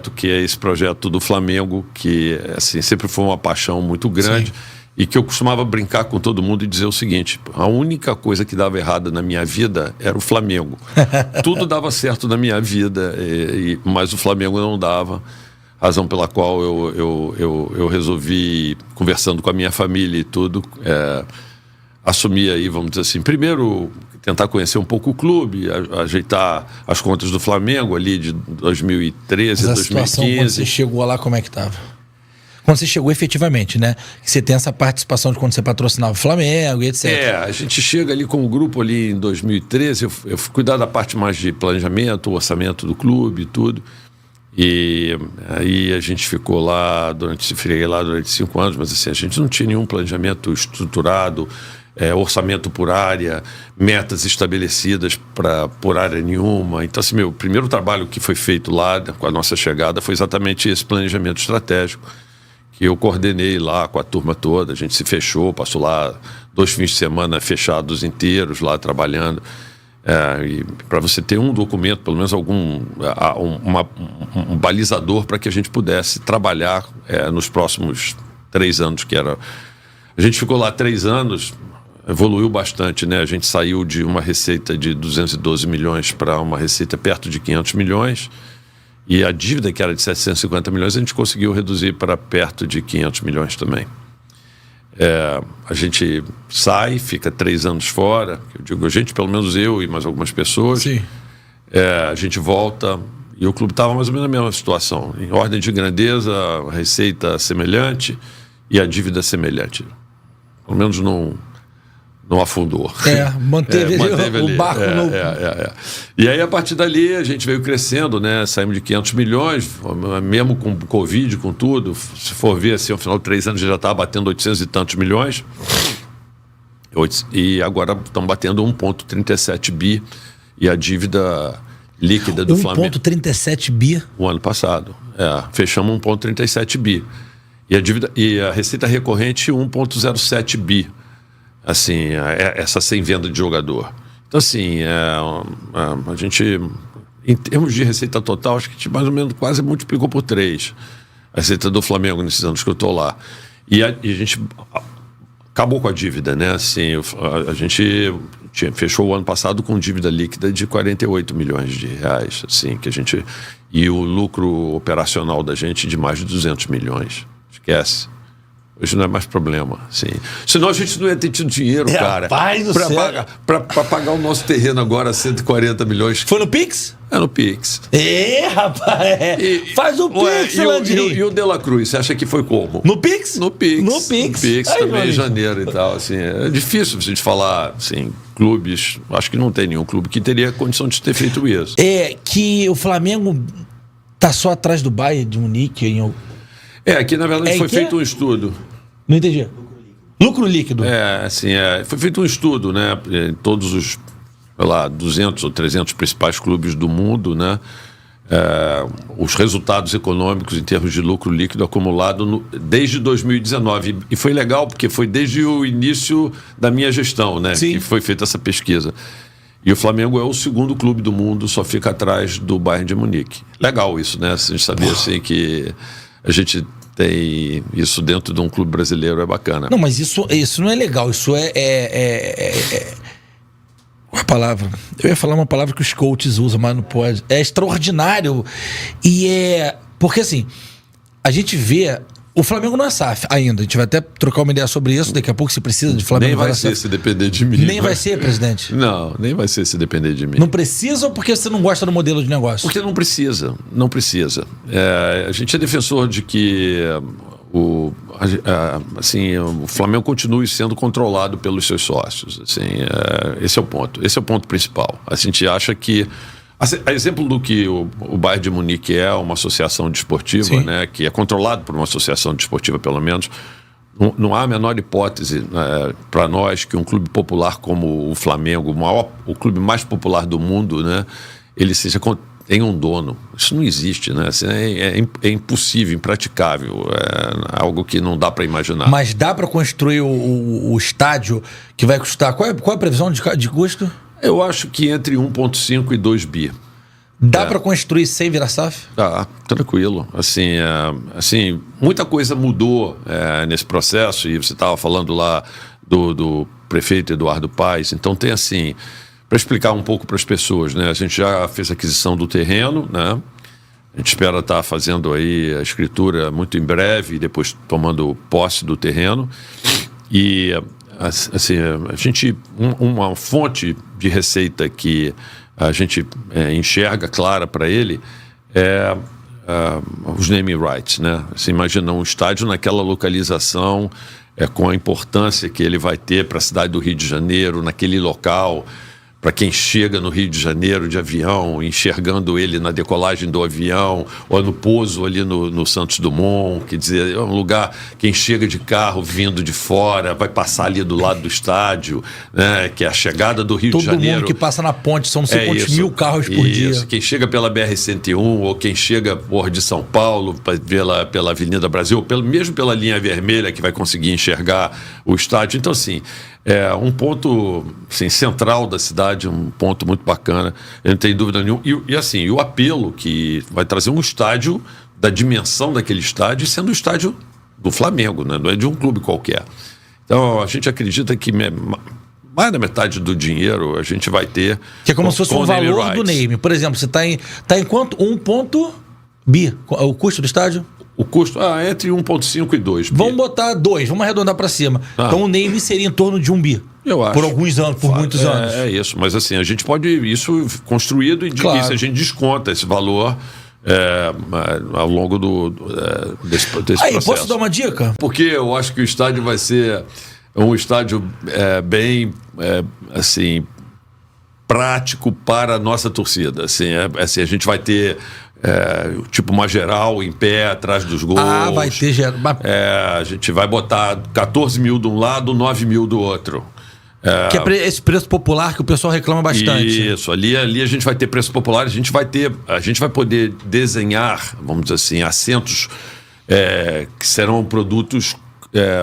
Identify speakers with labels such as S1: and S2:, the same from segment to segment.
S1: que é esse projeto do Flamengo, que assim, sempre foi uma paixão muito grande. Sim. E que eu costumava brincar com todo mundo e dizer o seguinte: a única coisa que dava errado na minha vida era o Flamengo. Tudo dava certo na minha vida, mas o Flamengo não dava. Razão pela qual eu resolvi, conversando com a minha família e tudo, assumir aí, vamos dizer assim, primeiro tentar conhecer um pouco o clube, ajeitar as contas do Flamengo ali de 2013 a 2015.
S2: Quando você chegou lá, como é que estava? Quando você chegou efetivamente, né? Que você tem essa participação de quando você patrocinava o Flamengo e etc.
S1: A gente chega ali com o grupo ali em 2013, eu fui cuidar da parte mais de planejamento, orçamento do clube e tudo. E aí a gente ficou lá durante 5 anos, mas assim, a gente não tinha nenhum planejamento estruturado, orçamento por área, metas estabelecidas por área nenhuma. Então, assim, o primeiro trabalho que foi feito lá com a nossa chegada foi exatamente esse planejamento estratégico, que eu coordenei lá com a turma toda. A gente se fechou, passou lá 2 fins de semana fechados inteiros lá trabalhando. E para você ter um documento, pelo menos um balizador para que a gente pudesse trabalhar nos próximos 3 anos, que era... A gente ficou lá 3 anos, evoluiu bastante, né? A gente saiu de uma receita de 212 milhões para uma receita perto de 500 milhões. E a dívida, que era de 750 milhões, a gente conseguiu reduzir para perto de 500 milhões também. A gente sai, fica 3 anos fora. Eu digo, a gente, pelo menos eu e mais algumas pessoas.
S2: Sim.
S1: A gente volta e o clube estava mais ou menos na mesma situação. Em ordem de grandeza, a receita semelhante e a dívida semelhante. Pelo menos não afundou.
S2: Manteve o barco no...
S1: E aí, a partir dali, a gente veio crescendo, né? Saímos de 500 milhões, mesmo com Covid, com tudo. Se for ver, assim, ao final de 3 anos, já estava batendo 800 e tantos milhões. E agora estamos batendo 1,37 bi. E a dívida líquida do Flamengo...
S2: 1,37 bi?
S1: O ano passado. Fechamos 1,37 bi. E a receita recorrente, 1,07 bi. Assim, essa sem venda de jogador. Então, assim, a gente, em termos de receita total, acho que a gente mais ou menos quase multiplicou por 3 a receita do Flamengo nesses anos que eu estou lá. E a gente acabou com a dívida, né? Assim, a gente fechou o ano passado com dívida líquida de 48 milhões de reais, assim, que a gente... E o lucro operacional da gente de mais de 200 milhões. Esquece. Hoje não é mais problema, assim. Senão a gente não ia ter tido dinheiro, cara, para pagar o nosso terreno agora, 140 milhões.
S2: Foi no Pix?
S1: No Pix.
S2: Rapaz! Faz o Pix, Landinho.
S1: E o De La Cruz, você acha que foi como?
S2: No Pix?
S1: No Pix.
S2: No Pix.
S1: Também em janeiro e tal, assim. É difícil a gente falar, assim, clubes... Acho que não tem nenhum clube que teria condição de ter feito isso.
S2: Que o Flamengo tá só atrás do Bayern de Munique em...
S1: Aqui na verdade foi feito um estudo.
S2: Não entendi. Lucro líquido.
S1: Foi feito um estudo, né? Em todos os, 200 ou 300 principais clubes do mundo, né? Os resultados econômicos em termos de lucro líquido acumulado desde 2019. E foi legal porque foi desde o início da minha gestão, né?
S2: Sim.
S1: Que foi feita essa pesquisa. E o Flamengo é o 2º clube do mundo, só fica atrás do Bayern de Munique. Legal isso, né? A gente sabia assim que a gente tem isso dentro de um clube brasileiro, é bacana.
S2: Não, mas isso não é legal, isso qual a palavra? Eu ia falar uma palavra que os coaches usam, mas não pode. É extraordinário. Porque assim, a gente vê... O Flamengo não é SAF ainda. A gente vai até trocar uma ideia sobre isso. Daqui a pouco, se precisa de Flamengo...
S1: Nem vai ser se depender de mim.
S2: Nem vai ser, presidente?
S1: Não, nem vai ser se depender de mim.
S2: Não precisa ou porque você não gosta do modelo de negócio?
S1: Porque não precisa. Não precisa. A gente é defensor de que o Flamengo continue sendo controlado pelos seus sócios. Assim, esse é o ponto. Esse é o ponto principal. A gente acha que... A exemplo do que o Bayern de Munique é uma associação desportiva, né, que é controlado por uma associação desportiva, pelo menos, não há a menor hipótese para nós que um clube popular como o Flamengo, o clube mais popular do mundo, né, ele tenha um dono. Isso não existe, né? Assim, é impossível, impraticável, é algo que não dá para imaginar.
S2: Mas dá para construir o estádio que vai custar... Qual é a previsão de custo?
S1: Eu acho que entre 1,5 e 2 bi.
S2: Dá para construir sem virar SAF?
S1: Tranquilo. Assim, muita coisa mudou nesse processo, e você estava falando lá do prefeito Eduardo Paes. Então tem assim, para explicar um pouco para as pessoas, né? A gente já fez a aquisição do terreno, né? A gente espera estar fazendo aí a escritura muito em breve, e depois tomando posse do terreno. E assim, uma fonte de receita que a gente enxerga clara para ele é os naming rights, né? Você imagina um estádio naquela localização, com a importância que ele vai ter para a cidade do Rio de Janeiro, naquele local, para quem chega no Rio de Janeiro de avião, enxergando ele na decolagem do avião, ou no pouso ali no Santos Dumont, quer dizer, é um lugar, quem chega de carro vindo de fora, vai passar ali do lado do estádio, né, que é a chegada do Rio de Janeiro.
S2: Todo mundo que passa na ponte, são não sei quantos mil carros por dia.
S1: Quem chega pela BR-101, ou quem chega de São Paulo, pela Avenida Brasil, mesmo pela linha vermelha, que vai conseguir enxergar o estádio. Então, assim, é um ponto assim, central da cidade, um ponto muito bacana, eu não tenho dúvida nenhuma. E assim, o apelo que vai trazer um estádio da dimensão daquele estádio, sendo o estádio do Flamengo, né? Não é de um clube qualquer. Então, a gente acredita que mais da metade do dinheiro a gente vai ter.
S2: Que é como se fosse o valor do name. Por exemplo, você está em quanto? 1,bi o custo do estádio?
S1: O custo entre 1,5 e 2 bi.
S2: Vamos botar 2, vamos arredondar para cima. Então o name seria em torno de 1 bi.
S1: Eu acho.
S2: Por alguns anos, por muitos anos.
S1: É isso, mas assim, a gente pode isso construído e
S2: claro.
S1: A gente desconta esse valor ao longo desse processo.
S2: Posso dar uma dica?
S1: Porque eu acho que o estádio vai ser um estádio bem assim, prático para a nossa torcida. Assim, a gente vai ter tipo uma geral em pé atrás dos gols.
S2: Vai ter geral.
S1: A gente vai botar 14 mil de um lado, 9 mil do outro.
S2: Que é esse preço popular que o pessoal reclama bastante.
S1: Isso, ali a gente vai ter preço popular, a gente vai poder desenhar, vamos dizer assim, assentos que serão produtos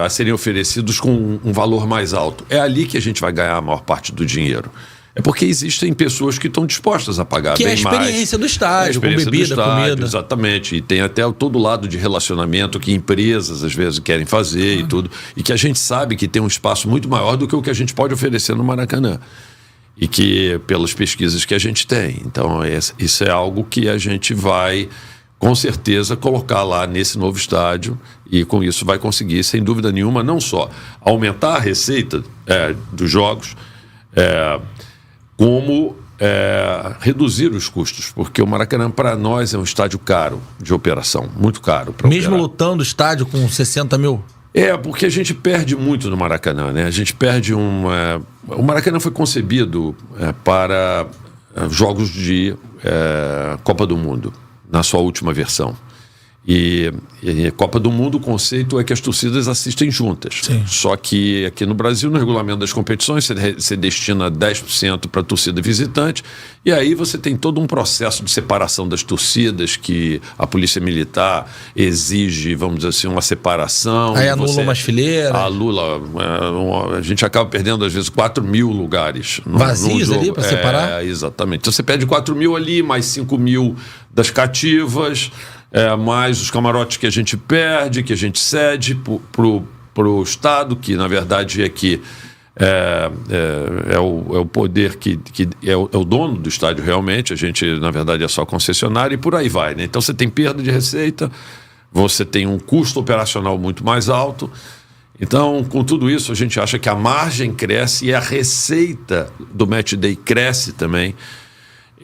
S1: a serem oferecidos com um valor mais alto. É ali que a gente vai ganhar a maior parte do dinheiro. É porque existem pessoas que estão dispostas a pagar bem mais.
S2: Que é a experiência do estádio, com bebida, comida.
S1: Exatamente. E tem até todo lado de relacionamento que empresas, às vezes, querem fazer e tudo. E que a gente sabe que tem um espaço muito maior do que o que a gente pode oferecer no Maracanã. E que, pelas pesquisas que a gente tem. Então, isso é algo que a gente vai, com certeza, colocar lá nesse novo estádio. E com isso vai conseguir, sem dúvida nenhuma, não só aumentar a receita dos jogos, como reduzir os custos, porque o Maracanã, para nós, é um estádio caro de operação, muito caro.
S2: Mesmo lotando o estádio com 60 mil?
S1: Porque a gente perde muito no Maracanã, né? A gente perde o Maracanã foi concebido para jogos de Copa do Mundo, na sua última versão. E Copa do Mundo, o conceito é que as torcidas assistem juntas.
S2: Sim.
S1: Só que aqui no Brasil, no regulamento das competições, você destina 10% para a torcida visitante, e aí você tem todo um processo de separação das torcidas que a Polícia Militar exige, vamos dizer assim, uma separação.
S2: Aí anula umas fileiras.
S1: A gente acaba perdendo, às vezes, 4 mil lugares.
S2: Vazios ali para separar?
S1: Exatamente. Então você perde 4 mil ali, mais 5 mil das cativas, mais os camarotes que a gente perde, que a gente cede para o Estado, que na verdade é o poder que é o dono do estádio realmente. A gente, na verdade, é só concessionário e por aí vai, né? Então você tem perda de receita, você tem um custo operacional muito mais alto. Então, com tudo isso, a gente acha que a margem cresce e a receita do Match Day cresce também.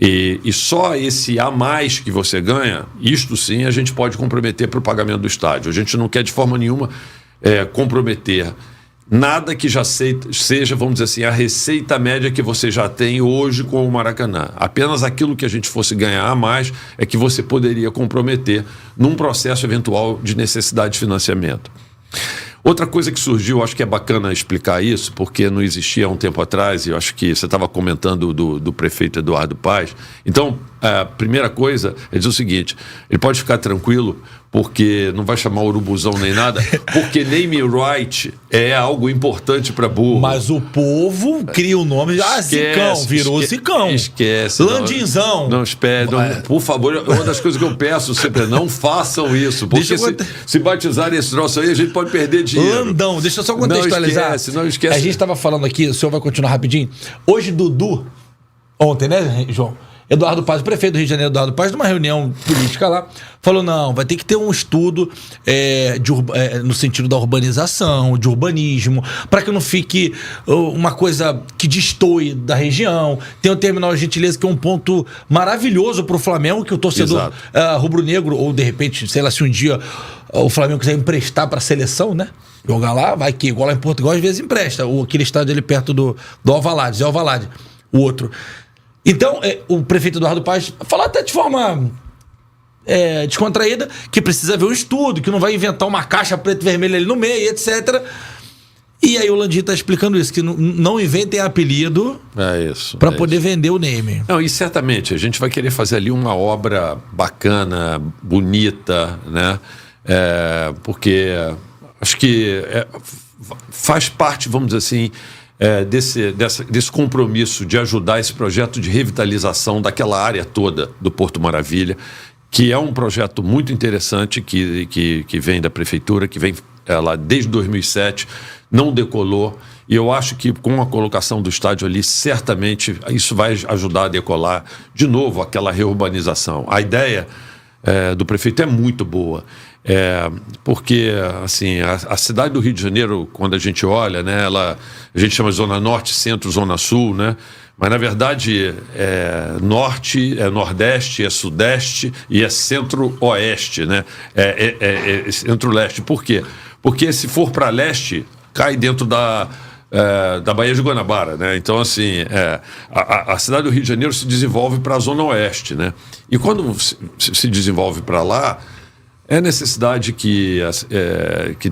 S1: E só esse a mais que você ganha, isto sim a gente pode comprometer para o pagamento do estádio. A gente não quer de forma nenhuma comprometer nada que já seja, vamos dizer assim, a receita média que você já tem hoje com o Maracanã. Apenas aquilo que a gente fosse ganhar a mais é que você poderia comprometer num processo eventual de necessidade de financiamento. Outra coisa que surgiu, acho que é bacana explicar isso, porque não existia há um tempo atrás, e eu acho que você estava comentando do prefeito Eduardo Paes. Então, a primeira coisa é dizer o seguinte: ele pode ficar tranquilo, porque não vai chamar urubuzão nem nada, porque name right é algo importante para burro.
S2: Mas o povo cria o nome. Zicão, virou Zicão.
S1: Esquece.
S2: Landinzão.
S1: Não espere, por favor, uma das coisas que eu peço sempre é não façam isso, porque se batizarem esse troço aí, a gente pode perder dinheiro.
S2: Landão, deixa eu só contextualizar.
S1: Não esquece.
S2: A gente estava falando aqui, o senhor vai continuar rapidinho. Hoje, Dudu, ontem, né, João? Eduardo Paz, o prefeito do Rio de Janeiro, Eduardo Paz, numa reunião política lá, falou: não, vai ter que ter um estudo no sentido da urbanização, de urbanismo, para que não fique uma coisa que destoe da região. Tem o Terminal Gentileza, que é um ponto maravilhoso para o Flamengo, que o torcedor rubro-negro, ou de repente, sei lá, se um dia o Flamengo quiser emprestar para a seleção, né? Jogar lá, vai que igual lá em Portugal, às vezes empresta. Ou aquele estádio ali perto do Alvalade, Zé Alvalade, o outro. Então, o prefeito Eduardo Paz falou até de forma descontraída que precisa ver um estudo, que não vai inventar uma caixa preto e vermelho ali no meio, etc. E aí o Landim está explicando isso, que não inventem apelido para poder vender o name.
S1: Não, e certamente a gente vai querer fazer ali uma obra bacana, bonita, né? Porque acho que faz parte, vamos dizer assim, desse compromisso de ajudar esse projeto de revitalização daquela área toda do Porto Maravilha, que é um projeto muito interessante que vem da prefeitura, que vem lá desde 2007, não decolou, e eu acho que com a colocação do estádio ali, certamente isso vai ajudar a decolar de novo aquela reurbanização. A ideia do prefeito é muito boa. Porque assim, a cidade do Rio de Janeiro, quando a gente olha, né, a gente chama de Zona Norte, Centro, Zona Sul, né? Mas na verdade é Norte, é Nordeste, é Sudeste e é Centro-Oeste, né? É Centro-Leste. Por quê? Porque se for para Leste, cai dentro da Baía de Guanabara, né? Então, assim, a cidade do Rio de Janeiro se desenvolve para a Zona Oeste, né? E quando se desenvolve para lá, é necessidade que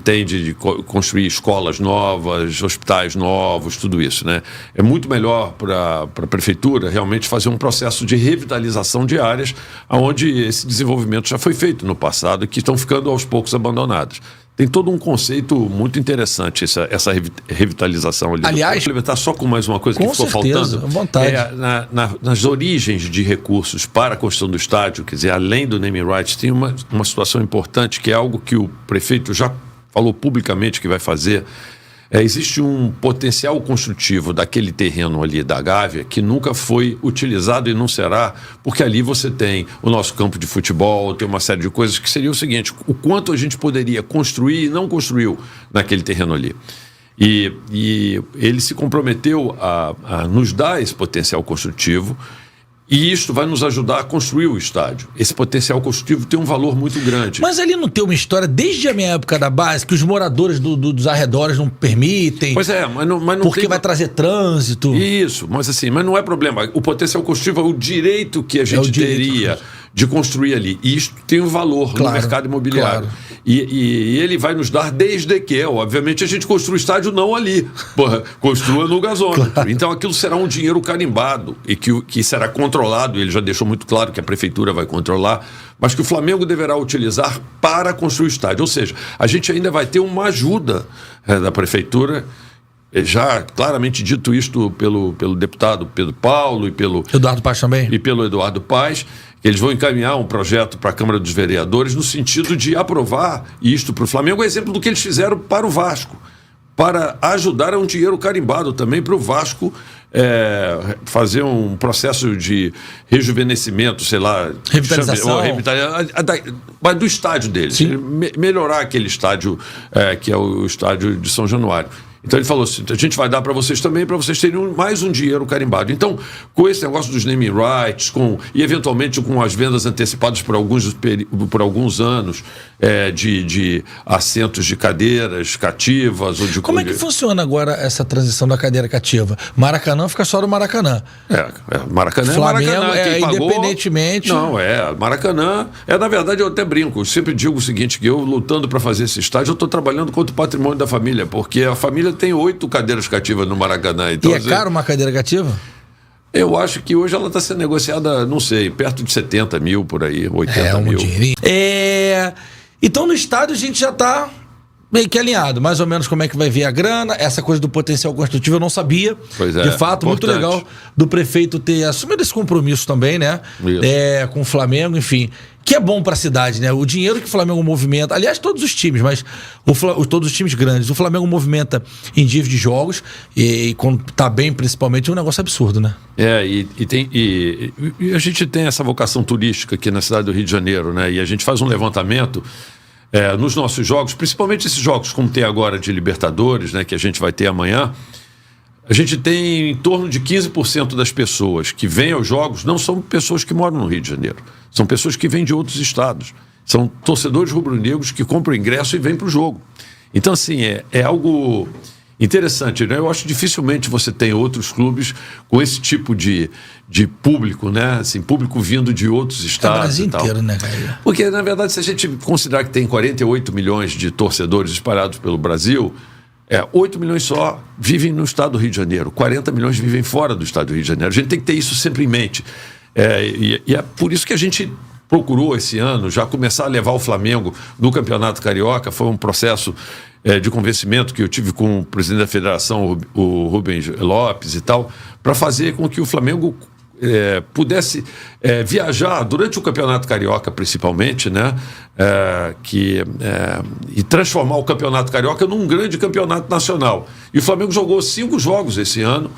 S1: tem de construir escolas novas, hospitais novos, tudo isso, né? É muito melhor para a prefeitura realmente fazer um processo de revitalização de áreas onde esse desenvolvimento já foi feito no passado e que estão ficando aos poucos abandonadas. Tem todo um conceito muito interessante essa revitalização ali.
S2: Aliás,
S1: vou complementar só com mais uma coisa que ficou faltando.
S2: À vontade.
S1: Nas origens de recursos para a construção do estádio, quer dizer, além do naming rights, tem uma situação importante que é algo que o prefeito já falou publicamente que vai fazer. Existe um potencial construtivo daquele terreno ali da Gávea que nunca foi utilizado e não será, porque ali você tem o nosso campo de futebol, tem uma série de coisas que seria o seguinte: o quanto a gente poderia construir e não construiu naquele terreno ali. E ele se comprometeu a nos dar esse potencial construtivo, e isto vai nos ajudar a construir o estádio. Esse potencial construtivo tem um valor muito grande.
S2: Mas ali não tem uma história, desde a minha época da base, que os moradores dos arredores não permitem?
S1: Pois é, mas não
S2: porque
S1: tem...
S2: vai trazer trânsito.
S1: Isso, mas não é problema. O potencial construtivo é o direito que a gente teria de construir ali. E isso tem um valor no mercado imobiliário.
S2: Claro.
S1: E ele vai nos dar desde que, obviamente, a gente construa o estádio não ali. Construa no gasômetro. Claro. Então aquilo será um dinheiro carimbado e que será controlado. Ele já deixou muito claro que a prefeitura vai controlar, mas que o Flamengo deverá utilizar para construir o estádio. Ou seja, a gente ainda vai ter uma ajuda da prefeitura. Já claramente dito isto pelo deputado Pedro Paulo e pelo
S2: Eduardo Paz também.
S1: E pelo Eduardo Paz, que eles vão encaminhar um projeto para a Câmara dos Vereadores no sentido de aprovar isto para o Flamengo, exemplo do que eles fizeram para o Vasco, para ajudar a um dinheiro carimbado também para o Vasco fazer um processo de rejuvenescimento, sei lá,
S2: revitalização,
S1: mas do estádio deles, melhorar aquele estádio que é o estádio de São Januário. Então ele falou assim: a gente vai dar para vocês também, para vocês terem mais um dinheiro carimbado. Então, com esse negócio dos naming rights, e eventualmente com as vendas antecipadas por alguns anos de assentos de cadeiras cativas.
S2: Como é que funciona agora essa transição da cadeira cativa? Maracanã fica só no Maracanã.
S1: Maracanã
S2: Flamengo
S1: é Maracanã. Quem pagou,
S2: independentemente...
S1: Não, Maracanã na verdade, eu até brinco. Eu sempre digo o seguinte, que eu lutando para fazer esse estádio, eu estou trabalhando contra o patrimônio da família, porque a família tem 8 cadeiras cativas no Maracanã. Então,
S2: e é caro uma cadeira cativa?
S1: Eu acho que hoje ela está sendo negociada, não sei, perto de 70 mil por aí, 80 mil.
S2: Dinheirinho. Então no estádio a gente já está meio que alinhado, mais ou menos como é que vai vir a grana, essa coisa do potencial construtivo eu não sabia.
S1: Pois é,
S2: de fato,
S1: importante.
S2: muito legal do prefeito ter assumido esse compromisso também, né?
S1: Isso.
S2: Com o Flamengo, enfim. Que é bom para a cidade, né? O dinheiro que o Flamengo movimenta, aliás, todos os times, mas todos os times grandes, o Flamengo movimenta em dias de jogos e quando tá bem, principalmente, é um negócio absurdo, né?
S1: E a gente tem essa vocação turística aqui na cidade do Rio de Janeiro, né? E a gente faz um levantamento nos nossos jogos, principalmente esses jogos como tem agora de Libertadores, né? Que a gente vai ter amanhã. A gente tem em torno de 15% das pessoas que vêm aos jogos não são pessoas que moram no Rio de Janeiro. São pessoas que vêm de outros estados. São torcedores rubro-negros que compram ingresso e vêm para o jogo. Então, assim, é algo interessante, né? Eu acho que dificilmente você tem outros clubes com esse tipo de público, né? Assim, público vindo de outros estados.
S2: É o Brasil
S1: e tal.
S2: inteiro, né, cara?
S1: Porque, na verdade, se a gente considerar que tem 48 milhões de torcedores espalhados pelo Brasil, 8 milhões só vivem no estado do Rio de Janeiro, 40 milhões vivem fora do estado do Rio de Janeiro. A gente tem que ter isso sempre em mente. E é por isso que a gente procurou esse ano já começar a levar o Flamengo no Campeonato Carioca. Foi um processo de convencimento que eu tive com o presidente da federação, o Rubens Lopes e tal, para fazer com que o Flamengo pudesse viajar durante o Campeonato Carioca, principalmente, né? E transformar o Campeonato Carioca num grande campeonato nacional. E o Flamengo jogou 5 jogos esse ano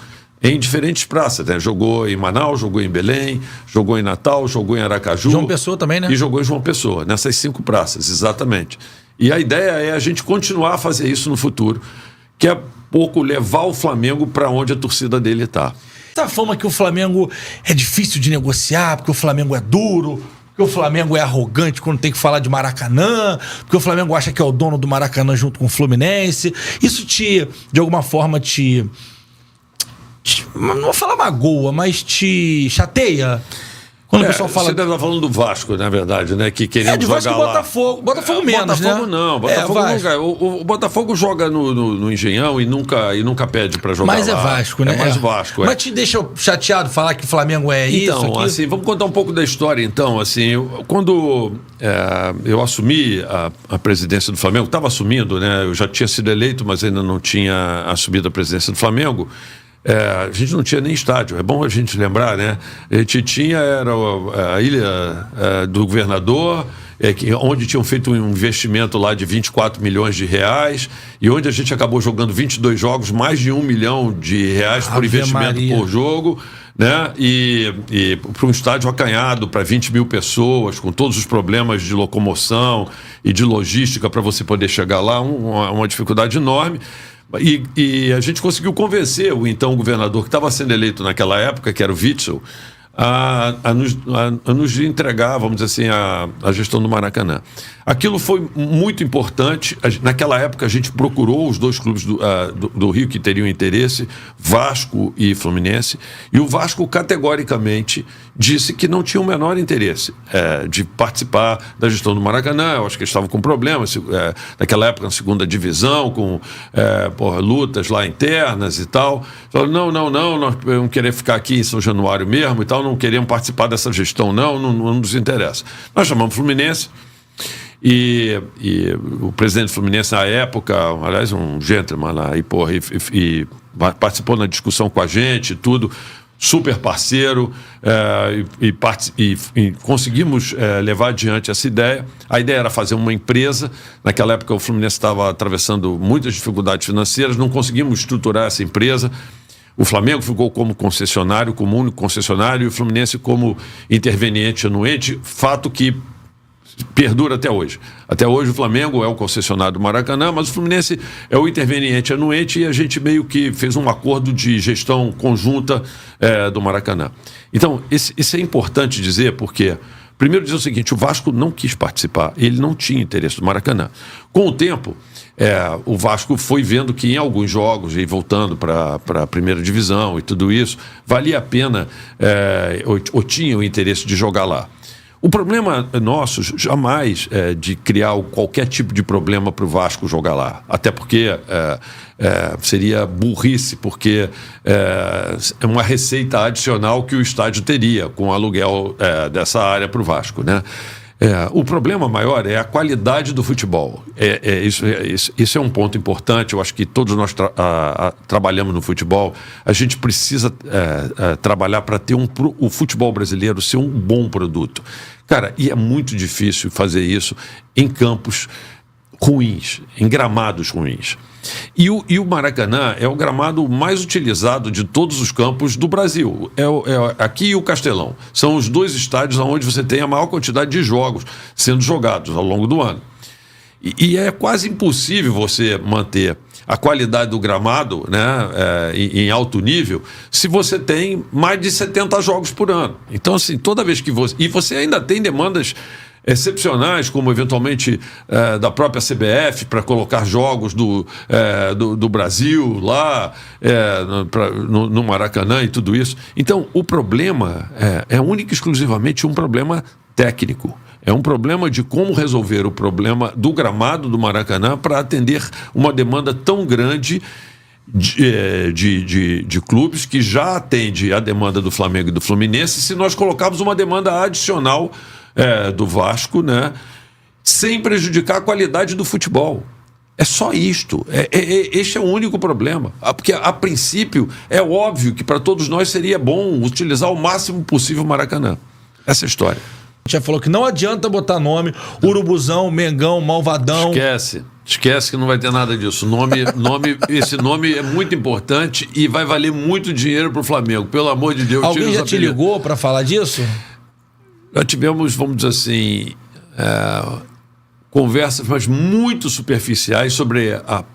S1: em diferentes praças, né? Jogou em Manaus, jogou em Belém, jogou em Natal, jogou em Aracaju.
S2: João Pessoa também, né?
S1: E jogou em João Pessoa, nessas 5 praças, exatamente. E a ideia é a gente continuar a fazer isso no futuro, que é pouco levar o Flamengo para onde a torcida dele está.
S2: Essa fama que o Flamengo é difícil de negociar, porque o Flamengo é duro, porque o Flamengo é arrogante quando tem que falar de Maracanã, porque o Flamengo acha que é o dono do Maracanã junto com o Fluminense. Isso de alguma forma, não vou falar magoa, mas te chateia? Quando o pessoal fala...
S1: Você deve estar falando do Vasco, na verdade, né? Que querendo
S2: de Vasco
S1: jogar
S2: e Botafogo. Botafogo menos,
S1: Botafogo
S2: né?
S1: não. Botafogo nunca, o Botafogo joga no Engenhão e nunca pede para jogar
S2: mas
S1: lá.
S2: É Vasco, né?
S1: É mais Vasco,
S2: Mas te deixa chateado falar que o Flamengo é isso?
S1: Então, assim, vamos contar um pouco da história, então. Assim, quando eu assumi a presidência do Flamengo, estava assumindo, né? Eu já tinha sido eleito, mas ainda não tinha assumido a presidência do Flamengo. A gente não tinha nem estádio, é bom a gente lembrar, né? A gente era a Ilha do Governador, onde tinham feito um investimento lá de 24 milhões de reais e onde a gente acabou jogando 22 jogos, mais de 1 milhão de reais por investimento por jogo, né? E para um estádio acanhado para 20 mil pessoas, com todos os problemas de locomoção e de logística para você poder chegar lá, uma dificuldade enorme. E a gente conseguiu convencer o então governador que estava sendo eleito naquela época, que era o Witzel, a nos entregar, vamos dizer assim, a gestão do Maracanã. Aquilo foi muito importante. Naquela época a gente procurou os 2 clubes do Rio que teriam interesse, Vasco e Fluminense, e o Vasco categoricamente disse que não tinha o menor interesse de participar da gestão do Maracanã. Eu acho que eles estavam com problemas naquela época na 2ª divisão, com lutas lá internas e tal. Falaram, não, nós vamos querer ficar aqui em São Januário mesmo e tal, não queremos participar dessa gestão não nos interessa. Nós chamamos o Fluminense e o presidente do Fluminense na época, aliás, um gentleman lá, e participou na discussão com a gente e tudo, super parceiro, e conseguimos levar adiante essa ideia. A ideia era fazer uma empresa. Naquela época o Fluminense estava atravessando muitas dificuldades financeiras, não conseguimos estruturar essa empresa. O Flamengo ficou como concessionário, como único concessionário, e o Fluminense como interveniente anuente, fato que perdura até hoje. Até hoje o Flamengo é o concessionário do Maracanã, mas o Fluminense é o interveniente anuente e a gente meio que fez um acordo de gestão conjunta do Maracanã. Então, isso é importante dizer porque, primeiro dizer o seguinte, o Vasco não quis participar, ele não tinha interesse do Maracanã. Com o tempo, o Vasco foi vendo que em alguns jogos, e voltando para a 1ª divisão e tudo isso, valia a pena ou tinha o interesse de jogar lá. O problema nosso jamais é de criar qualquer tipo de problema para o Vasco jogar lá. Até porque seria burrice, porque é uma receita adicional que o estádio teria com o aluguel dessa área para o Vasco, né? O problema maior é a qualidade do futebol. Isso é um ponto importante. Eu acho que todos nós trabalhamos no futebol. A gente precisa trabalhar para ter o futebol brasileiro ser um bom produto. Cara, e é muito difícil fazer isso em campos ruins, em gramados ruins. E o Maracanã é o gramado mais utilizado de todos os campos do Brasil. Aqui e o Castelão. São os dois estádios onde você tem a maior quantidade de jogos sendo jogados ao longo do ano. E é quase impossível você manter a qualidade do gramado, né, em alto nível se você tem mais de 70 jogos por ano. Então, assim, toda vez que você... E você ainda tem demandas excepcionais, como eventualmente da própria CBF, para colocar jogos do Brasil lá no Maracanã e tudo isso. Então, o problema é único e exclusivamente um problema técnico. É um problema de como resolver o problema do gramado do Maracanã para atender uma demanda tão grande de clubes que já atende a demanda do Flamengo e do Fluminense, se nós colocarmos uma demanda adicional do Vasco, né, sem prejudicar a qualidade do futebol. É só isto. Este é o único problema. Porque, a princípio, é óbvio que para todos nós seria bom utilizar o máximo possível o Maracanã. Essa é a história.
S2: Já falou que não adianta botar nome, Urubuzão, Mengão, Malvadão.
S1: Esquece que não vai ter nada disso. Esse nome é muito importante e vai valer muito dinheiro para o Flamengo. Pelo amor de Deus.
S2: Alguém já te ligou para falar disso?
S1: Já tivemos, vamos dizer assim, conversas, mas muito superficiais sobre a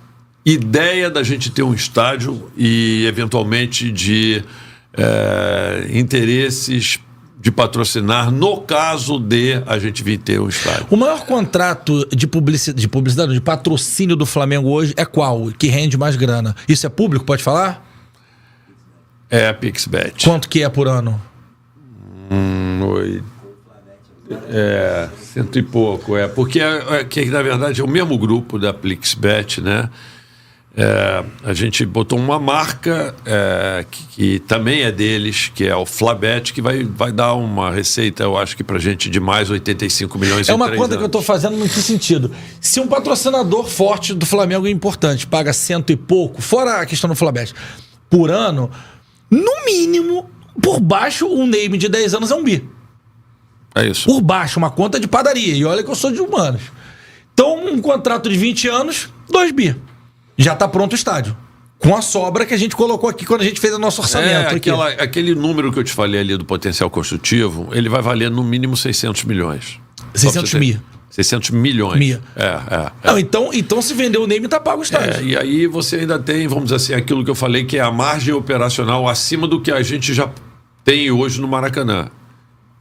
S1: ideia da gente ter um estádio e, eventualmente, de interesses de patrocinar, no caso de a gente vir ter um estádio.
S2: O maior contrato de publicidade, de patrocínio do Flamengo hoje é qual? Que rende mais grana? Isso é público? Pode falar?
S1: É a PixBet.
S2: Quanto que é por ano?
S1: 100 e pouco. Porque, na verdade, é o mesmo grupo da PixBet, né? A gente botou uma marca que também é deles, que é o Flabet, que vai dar uma receita, eu acho que pra gente, de mais 85 milhões
S2: em 3 anos. É uma conta que eu tô fazendo no que sentido? Se um patrocinador forte do Flamengo é importante, paga 100 e pouco, fora a questão do Flabet, por ano, no mínimo, por baixo, um name de 10 anos é um bi.
S1: É isso.
S2: Por baixo, uma conta de padaria. E olha que eu sou de humanos. Então, um contrato de 20 anos, 2 bi. Já está pronto o estádio. Com a sobra que a gente colocou aqui quando a gente fez o nosso orçamento.
S1: Aquele número que eu te falei ali do potencial construtivo, ele vai valer no mínimo 600 milhões.
S2: 600 mil.
S1: 600 milhões.
S2: Não, então se vender o name, tá pago o estádio.
S1: E aí você ainda tem, vamos dizer assim, aquilo que eu falei, que é a margem operacional acima do que a gente já tem hoje no Maracanã.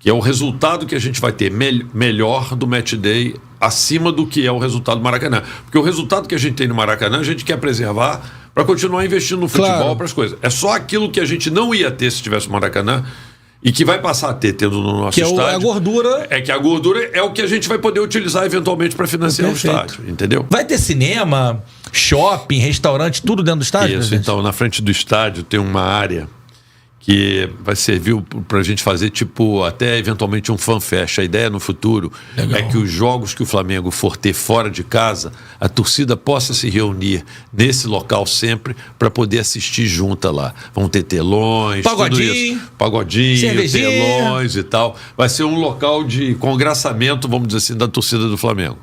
S1: Que é o resultado que a gente vai ter melhor do Match Day acima do que é o resultado do Maracanã. Porque o resultado que a gente tem no Maracanã, a gente quer preservar para continuar investindo no futebol, para as coisas. É só aquilo que a gente não ia ter se tivesse o Maracanã e que vai passar a ter tendo no nosso estádio.
S2: Que é a gordura.
S1: Que a gordura é o que a gente vai poder utilizar eventualmente para financiar o estádio, entendeu?
S2: Vai ter cinema, shopping, restaurante, tudo dentro do estádio?
S1: Isso, então, na frente do estádio tem uma área que vai servir para a gente fazer, tipo, até eventualmente um fanfest. A ideia no futuro é que os jogos que o Flamengo for ter fora de casa, a torcida possa se reunir nesse local sempre para poder assistir junta lá. Vão ter telões, pagodinho,
S2: cervejinha,
S1: telões e tal. Vai ser um local de congraçamento, vamos dizer assim, da torcida do Flamengo.